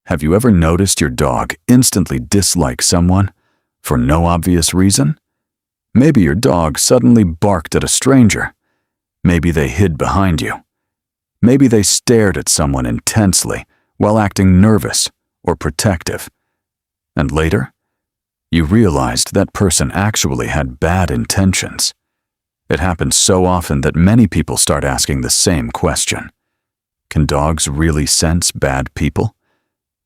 Have you ever noticed your dog instantly dislike someone for no obvious reason? Maybe your dog suddenly barked at a stranger. Maybe they hid behind you. Maybe they stared at someone intensely while acting nervous or protective. And later, you realized that person actually had bad intentions. It happens so often that many people start asking the same question. Can dogs really sense bad people?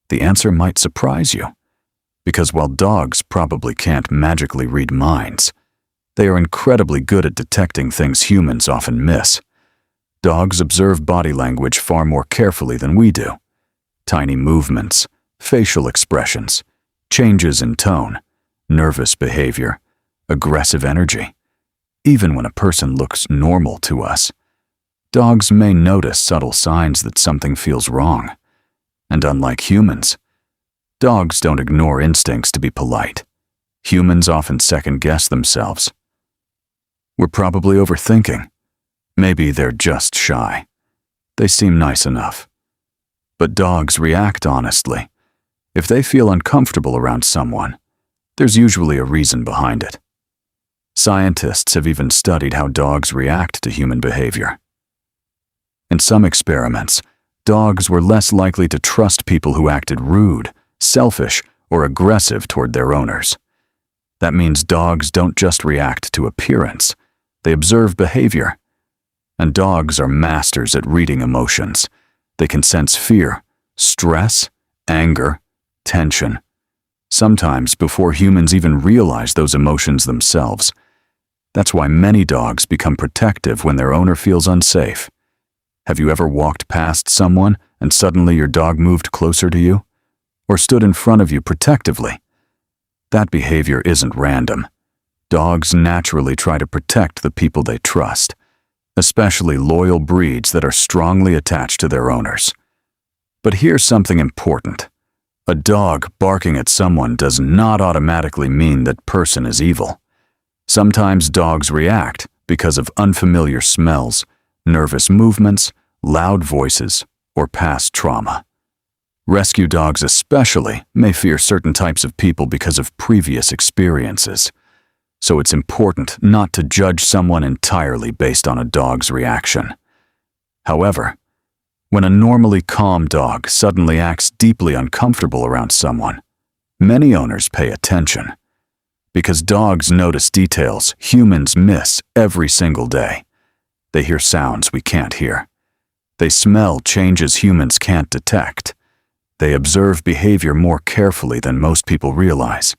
The answer might surprise you, because while dogs probably can't magically read minds, they are incredibly good at detecting things humans often miss. Dogs observe body language far more carefully than we do. Tiny movements, facial expressions, changes in tone, nervous behavior, aggressive energy. Even when a person looks normal to us, dogs may notice subtle signs that something feels wrong. And unlike humans, dogs don't ignore instincts to be polite. Humans often second-guess themselves. We're probably overthinking. Maybe they're just shy. They seem nice enough. But dogs react honestly. If they feel uncomfortable around someone, there's usually a reason behind it. Scientists have even studied how dogs react to human behavior. In some experiments, dogs were less likely to trust people who acted rude, selfish, or aggressive toward their owners. That means dogs don't just react to appearance, they observe behavior. And dogs are masters at reading emotions. They can sense fear, stress, anger, tension, sometimes before humans even realize those emotions themselves. That's why many dogs become protective when their owner feels unsafe. Have you ever walked past someone and suddenly your dog moved closer to you? Or stood in front of you protectively? That behavior isn't random. Dogs naturally try to protect the people they trust, especially loyal breeds that are strongly attached to their owners. But here's something important. A dog barking at someone does not automatically mean that person is evil. Sometimes dogs react because of unfamiliar smells, nervous movements, loud voices, or past trauma. Rescue dogs especially may fear certain types of people because of previous experiences. So it's important not to judge someone entirely based on a dog's reaction. However, when a normally calm dog suddenly acts deeply uncomfortable around someone, many owners pay attention. Because dogs notice details humans miss every single day. They hear sounds we can't hear. They smell changes humans can't detect. They observe behavior more carefully than most people realize.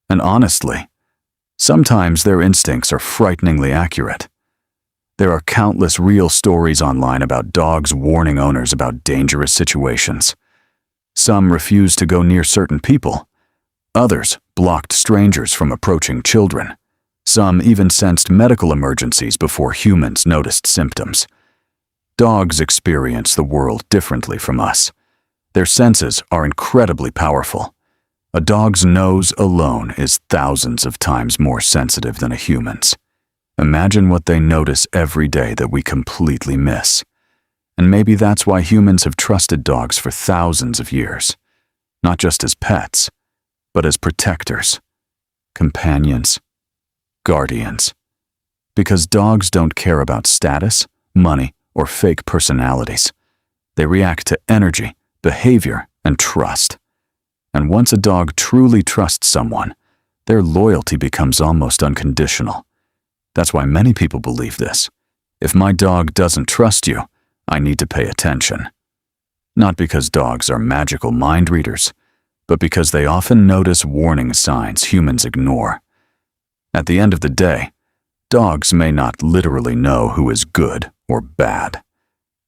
And honestly, sometimes their instincts are frighteningly accurate. There are countless real stories online about dogs warning owners about dangerous situations. Some refused to go near certain people. Others blocked strangers from approaching children. Some even sensed medical emergencies before humans noticed symptoms. Dogs experience the world differently from us. Their senses are incredibly powerful. A dog's nose alone is thousands of times more sensitive than a human's. Imagine what they notice every day that we completely miss. And maybe that's why humans have trusted dogs for thousands of years, not just as pets, but as protectors, companions, guardians. Because dogs don't care about status, money, or fake personalities. They react to energy, behavior, and trust. And once a dog truly trusts someone, their loyalty becomes almost unconditional. That's why many people believe this. If my dog doesn't trust you, I need to pay attention. Not because dogs are magical mind readers, but because they often notice warning signs humans ignore. At the end of the day, dogs may not literally know who is good or bad,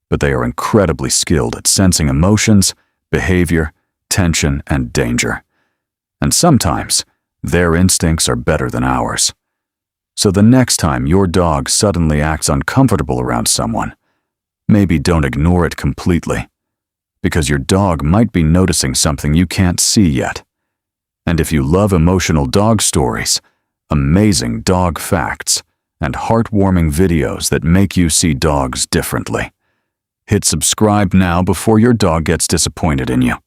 but they are incredibly skilled at sensing emotions, behavior, tension, and danger. And sometimes, their instincts are better than ours. So the next time your dog suddenly acts uncomfortable around someone, maybe don't ignore it completely, because your dog might be noticing something you can't see yet. And if you love emotional dog stories, amazing dog facts, and heartwarming videos that make you see dogs differently, hit subscribe now before your dog gets disappointed in you.